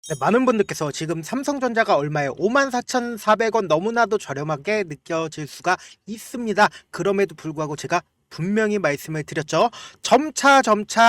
네, 많은 분들께서 지금 삼성전자가 얼마에 54,400원 너무나도 저렴하게 느껴질 수가 있습니다. 그럼에도 불구하고 제가 분명히 말씀을 드렸죠. 점차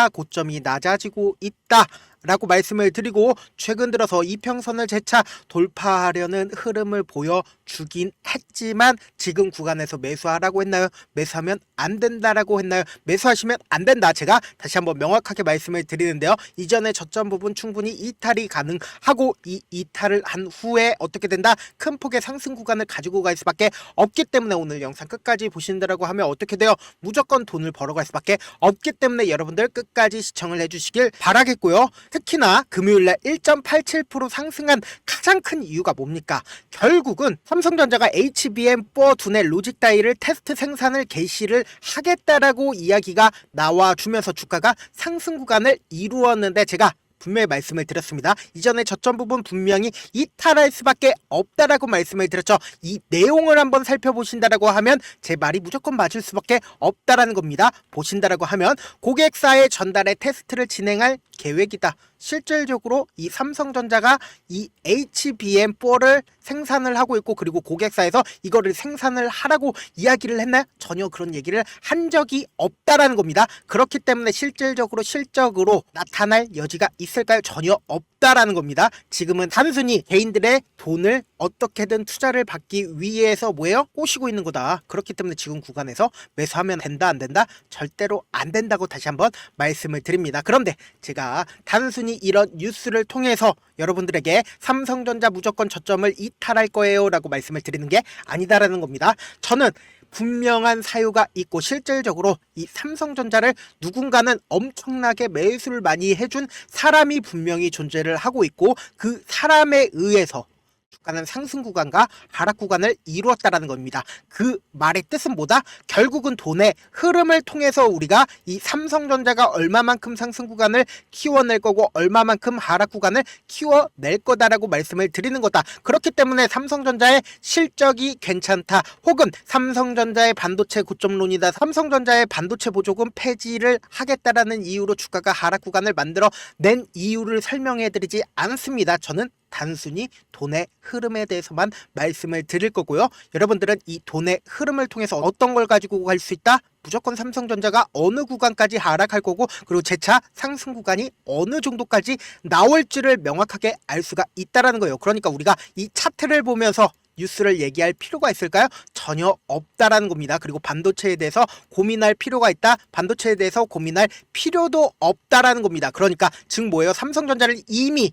고점이 낮아지고 있다 라고 말씀을 드리고, 최근 들어서 이평선을 재차 돌파하려는 흐름을 보여주긴 했지만 지금 구간에서 매수하라고 했나요? 매수하면 안 된다라고 했나요? 매수하시면 안 된다, 제가 다시 한번 명확하게 말씀을 드리는데요. 이전에 저점 부분 충분히 이탈이 가능하고, 이 이탈을 한 후에 어떻게 된다? 큰 폭의 상승 구간을 가지고 갈 수밖에 없기 때문에 오늘 영상 끝까지 보신다라고 하면 어떻게 돼요? 무조건 돈을 벌어갈 수밖에 없기 때문에 여러분들 끝까지 시청을 해주시길 바라겠고요. 특히나 금요일날 1.87% 상승한 가장 큰 이유가 뭡니까? 결국은 삼성전자가 HBM4 두뇌 로직 다이를 테스트 생산을 개시를 하겠다라고 이야기가 나와주면서 주가가 상승 구간을 이루었는데, 제가 분명히 말씀을 드렸습니다. 이전에 저점 부분 분명히 이탈할 수밖에 없다라고 말씀을 드렸죠. 이 내용을 한번 살펴보신다라고 하면 제 말이 무조건 맞을 수밖에 없다라는 겁니다. 보신다라고 하면 고객사에 전달해 테스트를 진행할 계획이다. 실질적으로 이 삼성전자가 이 HBM4를 생산을 하고 있고, 그리고 고객사에서 이거를 생산을 하라고 이야기를 했나요? 전혀 그런 얘기를 한 적이 없다라는 겁니다. 그렇기 때문에 실질적으로 실적으로 나타날 여지가 있을까요? 전혀 없다라는 겁니다. 지금은 단순히 개인들의 돈을 어떻게든 투자를 받기 위해서 뭐예요? 꼬시고 있는 거다. 그렇기 때문에 지금 구간에서 매수하면 된다, 안 된다? 절대로 안 된다고 다시 한번 말씀을 드립니다. 그런데 제가 단순히 이런 뉴스를 통해서 여러분들에게 삼성전자 무조건 저점을 이탈할 거예요 라고 말씀을 드리는 게 아니다라는 겁니다. 저는 분명한 사유가 있고, 실질적으로 이 삼성전자를 누군가는 엄청나게 매수를 많이 해준 사람이 분명히 존재를 하고 있고, 그 사람에 의해서 주가는 상승 구간과 하락 구간을 이루었다라는 겁니다. 그 말의 뜻은 뭐다? 결국은 돈의 흐름을 통해서 우리가 이 삼성전자가 얼마만큼 상승 구간을 키워낼 거고 얼마만큼 하락 구간을 키워낼 거다라고 말씀을 드리는 거다. 그렇기 때문에 삼성전자의 실적이 괜찮다, 혹은 삼성전자의 반도체 고점론이다, 삼성전자의 반도체 보조금 폐지를 하겠다라는 이유로 주가가 하락 구간을 만들어 낸 이유를 설명해 드리지 않습니다. 저는 단순히 돈의 흐름에 대해서만 말씀을 드릴 거고요. 여러분들은 이 돈의 흐름을 통해서 어떤 걸 가지고 갈 수 있다? 무조건 삼성전자가 어느 구간까지 하락할 거고, 그리고 재차 상승 구간이 어느 정도까지 나올지를 명확하게 알 수가 있다라는 거예요. 그러니까 우리가 이 차트를 보면서 뉴스를 얘기할 필요가 있을까요? 전혀 없다라는 겁니다. 그리고 반도체에 대해서 고민할 필요가 있다? 반도체에 대해서 고민할 필요도 없다라는 겁니다. 그러니까 즉 뭐예요? 삼성전자를 이미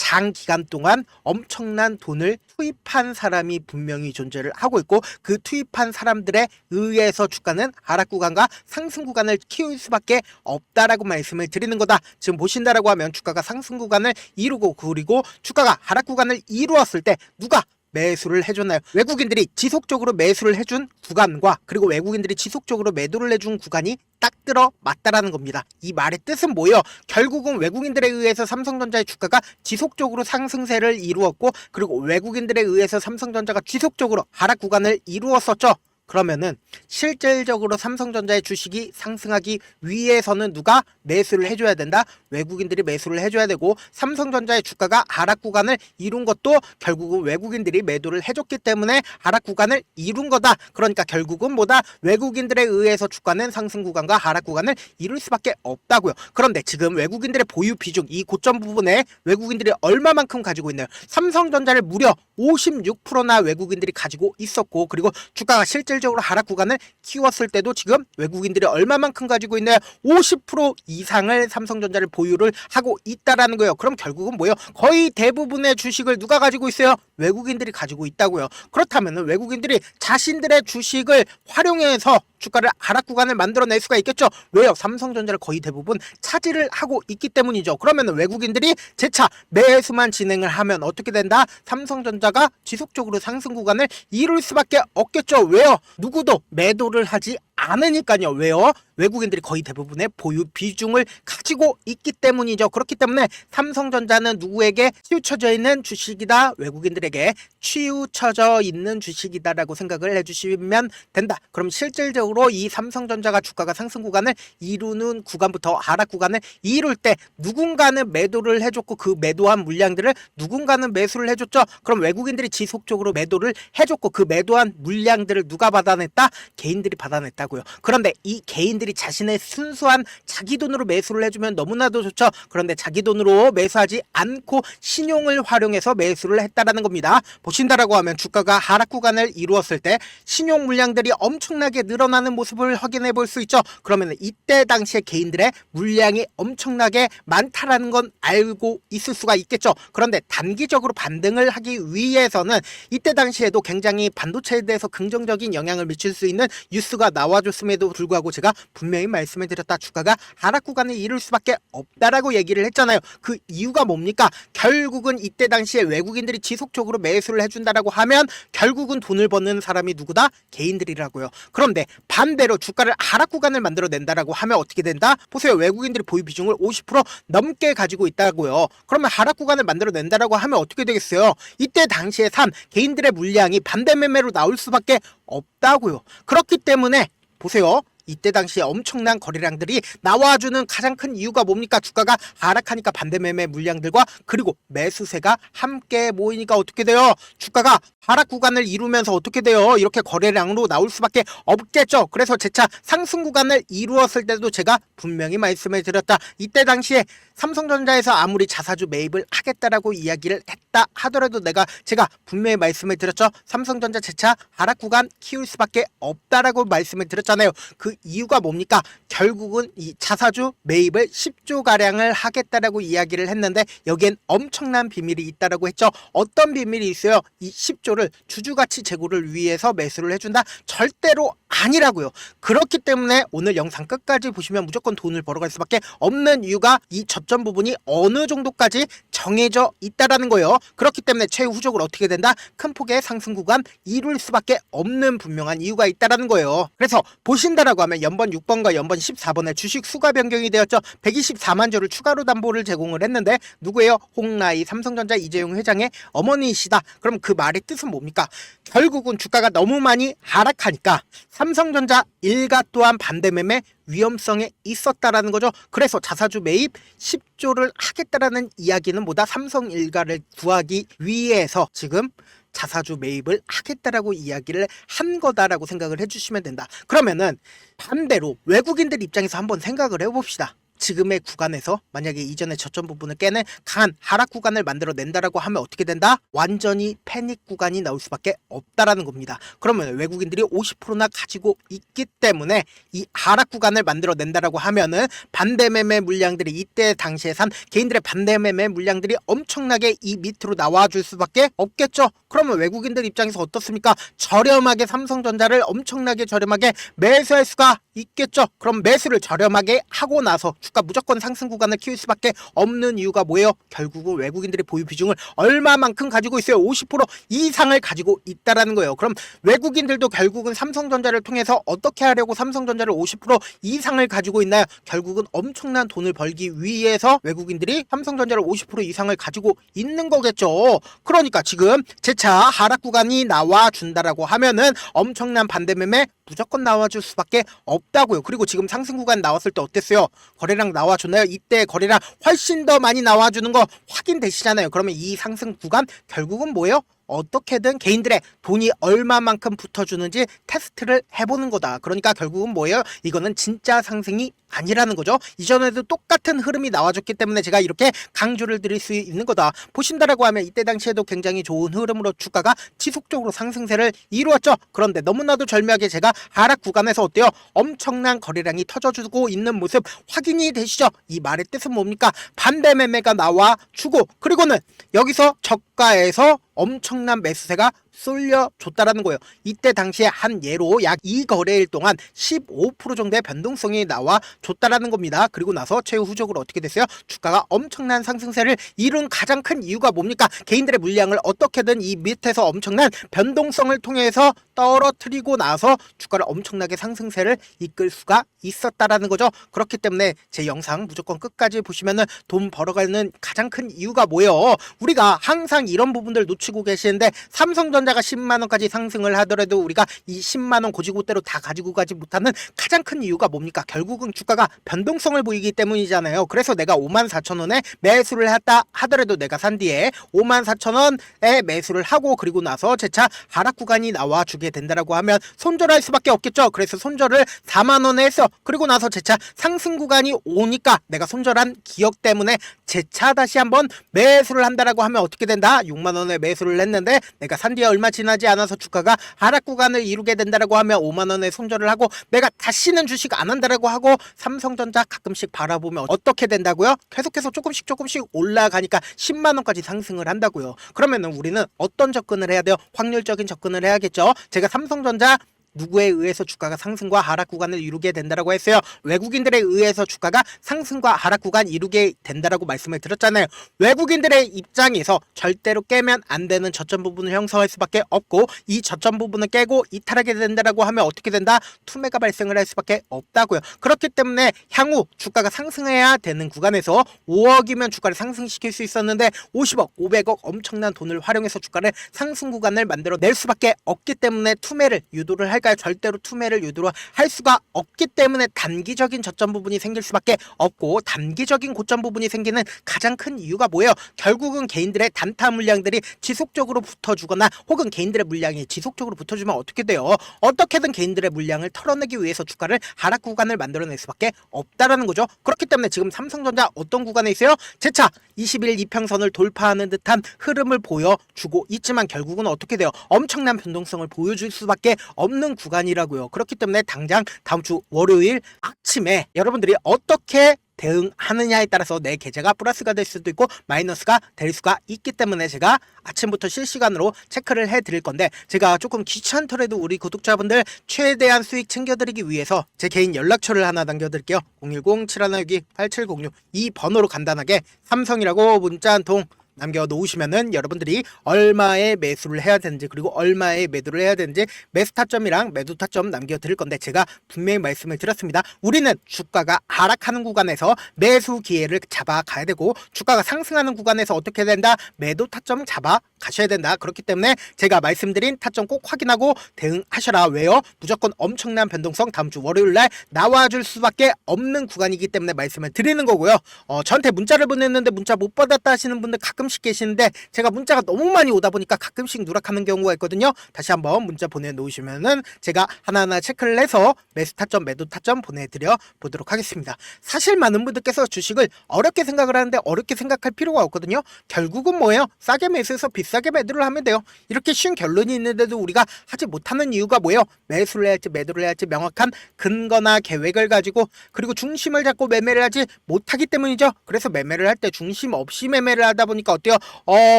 장기간 동안 엄청난 돈을 투입한 사람이 분명히 존재를 하고 있고, 그 투입한 사람들에 의해서 주가는 하락 구간과 상승 구간을 키울 수밖에 없다라고 말씀을 드리는 거다. 지금 보신다라고 하면 주가가 상승 구간을 이루고, 그리고 주가가 하락 구간을 이루었을 때 누가 매수를 해줬나요? 외국인들이 지속적으로 매수를 해준 구간과, 그리고 외국인들이 지속적으로 매도를 해준 구간이 딱 들어 맞다라는 겁니다. 이 말의 뜻은 뭐예요? 결국은 외국인들에 의해서 삼성전자의 주가가 지속적으로 상승세를 이루었고, 그리고 외국인들에 의해서 삼성전자가 지속적으로 하락 구간을 이루었었죠. 그러면은 실질적으로 삼성전자의 주식이 상승하기 위해서는 누가 매수를 해줘야 된다? 외국인들이 매수를 해줘야 되고, 삼성전자의 주가가 하락 구간을 이룬 것도 결국은 외국인들이 매도를 해줬기 때문에 하락 구간을 이룬 거다. 그러니까 결국은 뭐다? 외국인들에 의해서 주가는 상승 구간과 하락 구간을 이룰 수밖에 없다고요. 그런데 지금 외국인들의 보유 비중, 이 고점 부분에 외국인들이 얼마만큼 가지고 있나요? 삼성전자를 무려 56%나 외국인들이 가지고 있었고, 그리고 주가가 실질적으로 하락 구간을 키웠을 때도 지금 외국인들이 얼마만큼 가지고 있나요? 50% 이상을 삼성전자를 보유를 하고 있다라는 거예요. 그럼 결국은 뭐예요? 거의 대부분의 주식을 누가 가지고 있어요? 외국인들이 가지고 있다고요. 그렇다면 외국인들이 자신들의 주식을 활용해서 주가를 하락 구간을 만들어낼 수가 있겠죠. 왜요? 삼성전자를 거의 대부분 차지를 하고 있기 때문이죠. 그러면 외국인들이 재차 매수만 진행을 하면 어떻게 된다? 삼성전자가 지속적으로 상승 구간을 이룰 수밖에 없겠죠. 왜요? 누구도 매도를 하지 않으니까요. 왜요? 외국인들이 거의 대부분의 보유 비중을 가지고 있기 때문이죠. 그렇기 때문에 삼성전자는 누구에게 치우쳐져 있는 주식이다? 외국인들에게 치우쳐져 있는 주식이다라고 생각을 해주시면 된다. 그럼 실질적으로 이 삼성전자가 주가가 상승 구간을 이루는 구간부터 하락 구간을 이룰 때 누군가는 매도를 해줬고 그 매도한 물량들을 누군가는 매수를 해줬죠. 그럼 외국인들이 지속적으로 매도를 해줬고 그 매도한 물량들을 누가 받아냈다? 개인들이 받아냈다고요. 그런데 이 개인들이 자신의 순수한 자기 돈으로 매수를 해주면 너무나도 좋죠. 그런데 자기 돈으로 매수하지 않고 신용을 활용해서 매수를 했다라는 겁니다. 보신다라고 하면 주가가 하락 구간을 이루었을 때 신용 물량들이 엄청나게 늘어나는 모습을 확인해 볼 수 있죠. 그러면 이때 당시에 개인들의 물량이 엄청나게 많다라는 건 알고 있을 수가 있겠죠. 그런데 단기적으로 반등을 하기 위해서는 이때 당시에도 굉장히 반도체에 대해서 긍정적인 영향을 미칠 수 있는 뉴스가 나와줬음에도 불구하고 제가 분명히 말씀을 드렸다. 주가가 하락 구간을 이룰 수밖에 없다라고 얘기를 했잖아요. 그 이유가 뭡니까? 결국은 이때 당시에 외국인들이 지속적으로 매수를 해준다라고 하면 결국은 돈을 버는 사람이 누구다? 개인들이라고요. 그런데 반대로 주가를 하락 구간을 만들어낸다라고 하면 어떻게 된다? 보세요. 외국인들이 보유 비중을 50% 넘게 가지고 있다고요. 그러면 하락 구간을 만들어낸다라고 하면 어떻게 되겠어요? 이때 당시에 산 개인들의 물량이 반대 매매로 나올 수밖에 없다고요. 그렇기 때문에 보세요. 이때 당시에 엄청난 거래량들이 나와주는 가장 큰 이유가 뭡니까? 주가가 하락하니까 반대매매 물량들과 그리고 매수세가 함께 모이니까 어떻게 돼요? 주가가 하락 구간을 이루면서 어떻게 돼요? 이렇게 거래량으로 나올 수밖에 없겠죠. 그래서 재차 상승 구간을 이루었을 때도 제가 분명히 말씀을 드렸다. 이때 당시에 삼성전자에서 아무리 자사주 매입을 하겠다라고 이야기를 했다 하더라도 제가 분명히 말씀을 드렸죠. 삼성전자 재차 하락 구간 키울 수밖에 없다라고 말씀을 드렸잖아요. 그 이유가 뭡니까? 결국은 이 자사주 매입을 10조 가량을 하겠다라고 이야기를 했는데 여기엔 엄청난 비밀이 있다라고 했죠. 어떤 비밀이 있어요? 이 10조를 주주가치 제고를 위해서 매수를 해준다? 절대로 아니라고요. 그렇기 때문에 오늘 영상 끝까지 보시면 무조건 돈을 벌어갈 수밖에 없는 이유가 이 저점 부분이 어느 정도까지 정해져 있다라는 거예요. 그렇기 때문에 최후 후적으로 어떻게 된다? 큰 폭의 상승 구간 이룰 수밖에 없는 분명한 이유가 있다라는 거예요. 그래서 보신다라고 하면 연번 6번과 연번 14번에 주식 수가 변경이 되었죠. 124만 주를 추가로 담보를 제공을 했는데 누구예요? 홍라이 삼성전자 이재용 회장의 어머니이시다. 그럼 그 말의 뜻은 뭡니까? 결국은 주가가 너무 많이 하락하니까 삼성전자 일가 또한 반대매매 위험성에 있었다라는 거죠. 그래서 자사주 매입 10조를 하겠다라는 이야기는 뭐다? 삼성 일가를 구하기 위해서 지금 자사주 매입을 하겠다라고 이야기를 한 거다라고 생각을 해주시면 된다. 그러면은 반대로 외국인들 입장에서 한번 생각을 해봅시다. 지금의 구간에서 만약에 이전의 저점 부분을 깨는 강한 하락 구간을 만들어낸다라고 하면 어떻게 된다? 완전히 패닉 구간이 나올 수밖에 없다라는 겁니다. 그러면 외국인들이 50%나 가지고 있기 때문에 이 하락 구간을 만들어낸다라고 하면은 반대매매 물량들이 이때 당시에 산 개인들의 반대매매 물량들이 엄청나게 이 밑으로 나와줄 수밖에 없겠죠. 그러면 외국인들 입장에서 어떻습니까? 저렴하게 삼성전자를 엄청나게 저렴하게 매수할 수가 있겠죠. 그럼 매수를 저렴하게 하고 나서 주가 무조건 상승 구간을 키울 수밖에 없는 이유가 뭐예요? 결국은 외국인들의 보유 비중을 얼마만큼 가지고 있어요? 50% 이상을 가지고 있다라는 거예요. 그럼 외국인들도 결국은 삼성전자를 통해서 어떻게 하려고 삼성전자를 50% 이상을 가지고 있나요? 결국은 엄청난 돈을 벌기 위해서 외국인들이 삼성전자를 50% 이상을 가지고 있는 거겠죠. 그러니까 지금 재차 하락 구간이 나와준다라고 하면은 엄청난 반대매매 무조건 나와줄 수밖에 없다고요. 그리고 지금 상승 구간 나왔을 때 어땠어요? 거래량 나와줬나요? 이때 거래량 훨씬 더 많이 나와주는 거 확인되시잖아요. 그러면 이 상승 구간 결국은 뭐예요? 어떻게든 개인들의 돈이 얼마만큼 붙어주는지 테스트를 해보는 거다. 그러니까 결국은 뭐예요? 이거는 진짜 상승이 아니라는 거죠. 이전에도 똑같은 흐름이 나와줬기 때문에 제가 이렇게 강조를 드릴 수 있는 거다. 보신다라고 하면 이때 당시에도 굉장히 좋은 흐름으로 주가가 지속적으로 상승세를 이루었죠. 그런데 너무나도 절묘하게 제가 하락 구간에서 어때요? 엄청난 거래량이 터져주고 있는 모습 확인이 되시죠? 이 말의 뜻은 뭡니까? 반대 매매가 나와주고 그리고는 여기서 저가에서 엄청난 매수세가 쏠려줬다라는 거예요. 이때 당시에 한 예로 약 2거래일 동안 15% 정도의 변동성이 나와 줬다라는 겁니다. 그리고 나서 최후 후적으로 어떻게 됐어요? 주가가 엄청난 상승세를 이룬 가장 큰 이유가 뭡니까? 개인들의 물량을 어떻게든 이 밑에서 엄청난 변동성을 통해서 떨어뜨리고 나서 주가를 엄청나게 상승세를 이끌 수가 있었다라는 거죠. 그렇기 때문에 제 영상 무조건 끝까지 보시면은 돈 벌어가는 가장 큰 이유가 뭐예요? 우리가 항상 이런 부분들 놓치고 계시는데 삼성전자가 10만원까지 상승을 하더라도 우리가 이 10만원 고지고대로 다 가지고 가지 못하는 가장 큰 이유가 뭡니까? 결국은 주가가 변동성을 보이기 때문이잖아요. 그래서 내가 54,000원에 매수를 했다 하더라도 내가 산 뒤에 54,000원에 매수를 하고 그리고 나서 재차 하락 구간이 나와 주게 된다라고 하면 손절할 수밖에 없겠죠. 그래서 손절을 4만원에 했어. 그리고 나서 재차 상승 구간이 오니까 내가 손절한 기억 때문에 재차 다시 한번 매수를 한다라고 하면 어떻게 된다? 6만원에 매수를 했는데 내가 산 뒤에 얼마 지나지 않아서 주가가 하락 구간을 이루게 된다라고 하면 5만원에 손절을 하고 내가 다시는 주식 안 한다라고 하고 삼성전자 가끔씩 바라보면 어떻게 된다고요? 계속해서 조금씩 올라가니까 10만원까지 상승을 한다고요. 그러면은 우리는 어떤 접근을 해야 돼요? 확률적인 접근을 해야겠죠. 제가 삼성전자 누구에 의해서 주가가 상승과 하락 구간을 이루게 된다라고 했어요. 외국인들에 의해서 주가가 상승과 하락 구간 이루게 된다라고 말씀을 드렸잖아요. 외국인들의 입장에서 절대로 깨면 안 되는 저점 부분을 형성할 수밖에 없고 이 저점 부분을 깨고 이탈하게 된다라고 하면 어떻게 된다? 투매가 발생을 할 수밖에 없다고요. 그렇기 때문에 향후 주가가 상승해야 되는 구간에서 5억이면 주가를 상승시킬 수 있었는데 50억, 500억 엄청난 돈을 활용해서 주가를 상승 구간을 만들어낼 수밖에 없기 때문에 투매를 유도를 할까요? 절대로 투매를 유도를 할 수가 없기 때문에 단기적인 저점 부분이 생길 수밖에 없고 단기적인 고점 부분이 생기는 가장 큰 이유가 뭐예요? 결국은 개인들의 단타 물량들이 지속적으로 붙어주거나 혹은 개인들의 물량이 지속적으로 붙어주면 어떻게 돼요? 어떻게든 개인들의 물량을 털어내기 위해서 주가를 하락 구간을 만들어낼 수밖에 없다라는 거죠. 그렇기 때문에 지금 삼성전자 어떤 구간에 있어요? 재차 20일 이평선을 돌파하는 듯한 흐름을 보여주고 있지만 결국은 어떻게 돼요? 엄청난 변동성을 보여줄 수밖에 없는 구간이라고요. 그렇기 때문에 당장 다음 주 월요일 아침에 여러분들이 어떻게 대응하느냐에 따라서 내 계좌가 플러스가 될 수도 있고 마이너스가 될 수가 있기 때문에 제가 아침부터 실시간으로 체크를 해드릴 건데 제가 조금 귀찮더라도 우리 구독자분들 최대한 수익 챙겨드리기 위해서 제 개인 연락처를 하나 남겨드릴게요. 010-7162-8706 이 번호로 간단하게 삼성이라고 문자 한 통 남겨놓으시면은 여러분들이 얼마에 매수를 해야 되는지 그리고 얼마에 매도를 해야 되는지 매수 타점이랑 매도 타점 남겨드릴 건데 제가 분명히 말씀을 드렸습니다. 우리는 주가가 하락하는 구간에서 매수 기회를 잡아가야 되고 주가가 상승하는 구간에서 어떻게 된다? 매도 타점 잡아 가셔야 된다. 그렇기 때문에 제가 말씀드린 타점 꼭 확인하고 대응하셔라. 왜요? 무조건 엄청난 변동성 다음 주 월요일날 나와줄 수밖에 없는 구간이기 때문에 말씀을 드리는 거고요. 저한테 문자를 보냈는데 문자 못 받았다 하시는 분들 가끔씩 계시는데 제가 문자가 너무 많이 오다 보니까 가끔씩 누락하는 경우가 있거든요. 다시 한번 문자 보내놓으시면은 제가 하나하나 체크를 해서 매수 타점 매도 타점 보내드려 보도록 하겠습니다. 사실 많은 분들께서 주식을 어렵게 생각을 하는데 어렵게 생각할 필요가 없거든요. 결국은 뭐예요? 싸게 매수해서 비싸게 매도를 하면 돼요. 이렇게 쉬운 결론이 있는데도 우리가 하지 못하는 이유가 뭐예요? 매수를 해야 할지 매도를 해야 할지 명확한 근거나 계획을 가지고 그리고 중심을 잡고 매매를 하지 못하기 때문이죠. 그래서 매매를 할 때 중심 없이 매매를 하다 보니까 어때요?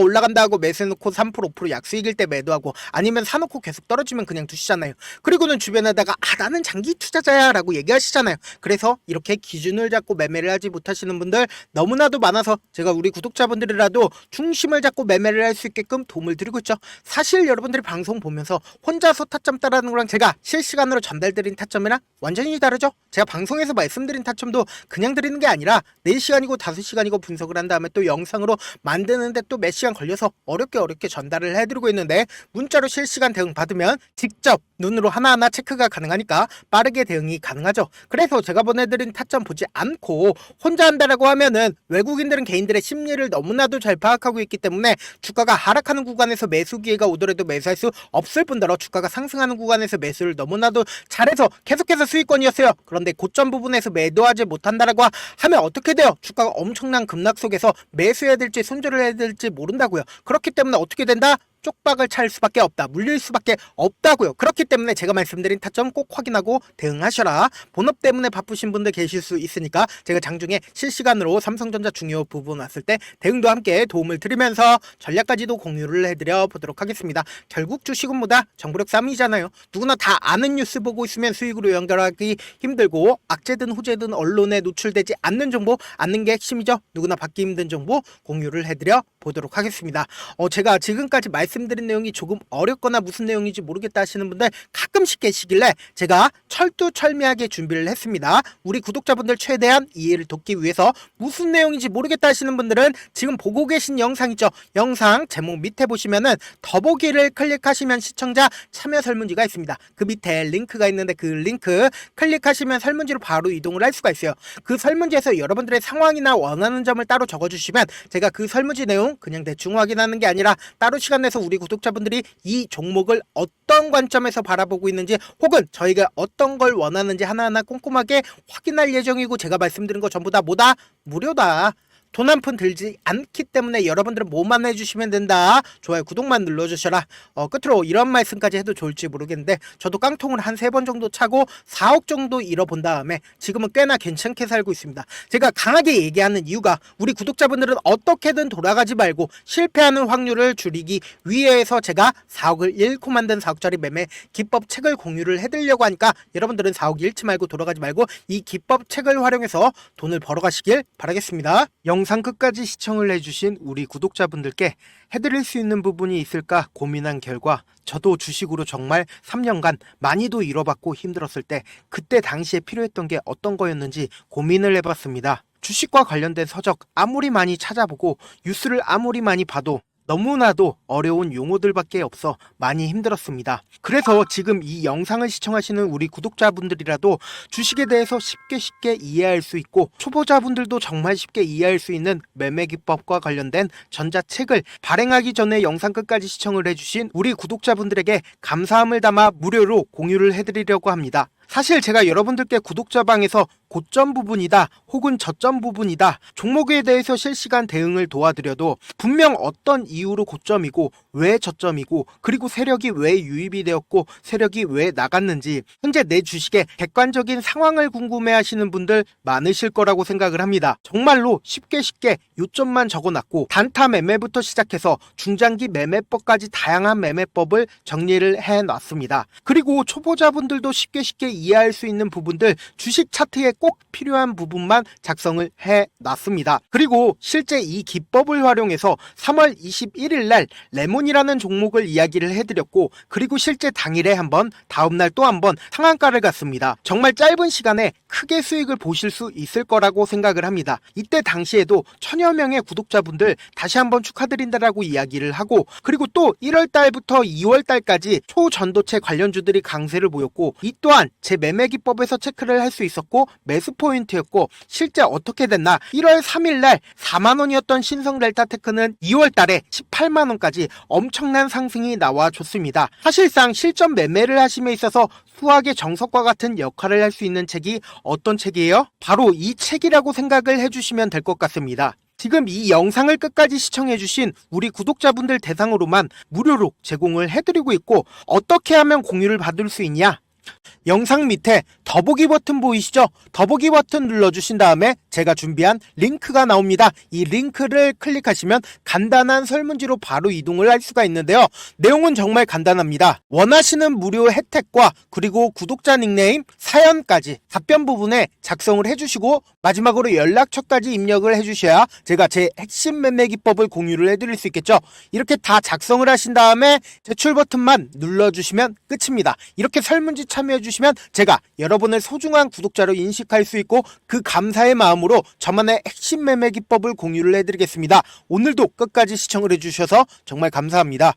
올라간다 하고 매수해놓고 3% 5% 약수익일 때 매도하고 아니면 사놓고 계속 떨어지면 그냥 두시잖아요. 그리고는 주변에다가 나는 장기 투자자야 라고 얘기하시잖아요. 그래서 이렇게 기준을 잡고 매매를 하지 못하시는 분들 너무나도 많아서 제가 우리 구독자분들이라도 중심을 잡고 매매를 할 수 있게끔 도움을 드리고 있죠. 사실 여러분들이 방송 보면서 혼자서 타점 따라하는 거랑 제가 실시간으로 전달드린 타점이랑 완전히 다르죠. 제가 방송에서 말씀드린 타점도 그냥 드리는 게 아니라 4시간이고 5시간이고 분석을 한 다음에 또 영상으로 만드는데 또 몇 시간 걸려서 어렵게 전달을 해드리고 있는데 문자로 실시간 대응 받으면 직접 눈으로 하나하나 체크가 가능하니까 빠르게 대응이 가능하죠. 그래서 제가 보내드린 타점 보지 않고 혼자 한다라고 하면은 외국인들은 개인들의 심리를 너무나도 잘 파악하고 있기 때문에 주가가 하락하는 구간에서 매수 기회가 오더라도 매수할 수 없을 뿐더러 주가가 상승하는 구간에서 매수를 너무나도 잘해서 계속해서 수익권이었어요. 그런데 고점 부분에서 매도하지 못한다라고 하면 어떻게 돼요? 주가가 엄청난 급락 속에서 매수해야 될지 손절을 해야 될지 모른다고요. 그렇기 때문에 어떻게 된다? 쪽박을 찰 수밖에 없다. 물릴 수밖에 없다고요. 그렇기 때문에 제가 말씀드린 타점 꼭 확인하고 대응하셔라. 본업 때문에 바쁘신 분들 계실 수 있으니까 제가 장중에 실시간으로 삼성전자 중요 부분 왔을 때 대응도 함께 도움을 드리면서 전략까지도 공유를 해드려 보도록 하겠습니다. 결국 주식은 뭐다? 정보력 싸움이잖아요. 누구나 다 아는 뉴스 보고 있으면 수익으로 연결하기 힘들고 악재든 호재든 언론에 노출되지 않는 정보 않는 게 핵심이죠. 누구나 받기 힘든 정보 공유를 해드려 보도록 하겠습니다. 제가 지금까지 말씀드린 내용이 조금 어렵거나 무슨 내용인지 모르겠다 하시는 분들 가끔씩 계시길래 제가 철두철미하게 준비를 했습니다. 우리 구독자분들 최대한 이해를 돕기 위해서 무슨 내용인지 모르겠다 하시는 분들은 지금 보고 계신 영상 있죠? 영상 제목 밑에 보시면은 더보기를 클릭하시면 시청자 참여 설문지가 있습니다. 그 밑에 링크가 있는데 그 링크 클릭하시면 설문지로 바로 이동을 할 수가 있어요. 그 설문지에서 여러분들의 상황이나 원하는 점을 따로 적어주시면 제가 그 설문지 내용 그냥 대충 확인하는 게 아니라 따로 시간 내서 우리 구독자분들이 이 종목을 어떤 관점에서 바라보고 있는지 혹은 저희가 어떤 걸 원하는지 하나하나 꼼꼼하게 확인할 예정이고 제가 말씀드린 거 전부 다 뭐다? 무료다. 돈 한 푼 들지 않기 때문에 여러분들은 뭐만 해주시면 된다. 좋아요 구독만 눌러주셔라. 끝으로 이런 말씀까지 해도 좋을지 모르겠는데 저도 깡통을 한 3번 정도 차고 4억 정도 잃어본 다음에 지금은 꽤나 괜찮게 살고 있습니다. 제가 강하게 얘기하는 이유가 우리 구독자분들은 어떻게든 돌아가지 말고 실패하는 확률을 줄이기 위해서 제가 4억을 잃고 만든 4억짜리 매매 기법 책을 공유를 해드리려고 하니까 여러분들은 4억 잃지 말고 돌아가지 말고 이 기법 책을 활용해서 돈을 벌어가시길 바라겠습니다. 영상 끝까지 시청을 해주신 우리 구독자분들께 해드릴 수 있는 부분이 있을까 고민한 결과 저도 주식으로 정말 3년간 많이도 잃어봤고 힘들었을 때 그때 당시에 필요했던 게 어떤 거였는지 고민을 해봤습니다. 주식과 관련된 서적 아무리 많이 찾아보고 뉴스를 아무리 많이 봐도 너무나도 어려운 용어들밖에 없어 많이 힘들었습니다. 그래서 지금 이 영상을 시청하시는 우리 구독자분들이라도 주식에 대해서 쉽게 이해할 수 있고 초보자분들도 정말 쉽게 이해할 수 있는 매매 기법과 관련된 전자책을 발행하기 전에 영상 끝까지 시청을 해주신 우리 구독자분들에게 감사함을 담아 무료로 공유를 해드리려고 합니다. 사실 제가 여러분들께 구독자방에서 고점 부분이다 혹은 저점 부분이다 종목에 대해서 실시간 대응을 도와드려도 분명 어떤 이유로 고점이고 왜 저점이고 그리고 세력이 왜 유입이 되었고 세력이 왜 나갔는지 현재 내 주식의 객관적인 상황을 궁금해하시는 분들 많으실 거라고 생각을 합니다. 정말로 쉽게 요점만 적어놨고 단타 매매부터 시작해서 중장기 매매법까지 다양한 매매법을 정리를 해놨습니다. 그리고 초보자분들도 쉽게 이해할 수 있는 부분들 주식 차트에 꼭 필요한 부분만 작성을 해놨습니다. 그리고 실제 이 기법을 활용해서 3월 21일 날 레몬이라는 종목을 이야기를 해드렸고 그리고 실제 당일에 한번 다음날 또 한번 상한가를 갔습니다. 정말 짧은 시간에 크게 수익을 보실 수 있을 거라고 생각을 합니다. 이때 당시에도 1000여 명의 구독자분들 다시 한번 축하드린다라고 이야기를 하고 그리고 또 1월 달부터 2월 달까지 초전도체 관련주들이 강세를 보였고 이 또한 제 매매 기법에서 체크를 할 수 있었고 매수 포인트였고 실제 어떻게 됐나 1월 3일 날 4만원이었던 신성 델타테크는 2월 달에 18만원까지 엄청난 상승이 나와줬습니다. 사실상 실전 매매를 하심에 있어서 수학의 정석과 같은 역할을 할 수 있는 책이 어떤 책이에요? 바로 이 책이라고 생각을 해주시면 될 것 같습니다. 지금 이 영상을 끝까지 시청해주신 우리 구독자분들 대상으로만 무료로 제공을 해드리고 있고 어떻게 하면 공유를 받을 수 있냐? 영상 밑에 더보기 버튼 보이시죠? 더보기 버튼 눌러주신 다음에 제가 준비한 링크가 나옵니다. 이 링크를 클릭하시면 간단한 설문지로 바로 이동을 할 수가 있는데요. 내용은 정말 간단합니다. 원하시는 무료 혜택과 그리고 구독자 닉네임, 사연까지 답변 부분에 작성을 해주시고 마지막으로 연락처까지 입력을 해주셔야 제가 제 핵심 매매 기법을 공유를 해드릴 수 있겠죠. 이렇게 다 작성을 하신 다음에 제출 버튼만 눌러주시면 끝입니다. 이렇게 설문지 참여해주시면 제가 여러분을 소중한 구독자로 인식할 수 있고 그 감사의 마음으로 저만의 핵심 매매 기법을 공유를 해드리겠습니다. 오늘도 끝까지 시청을 해주셔서 정말 감사합니다.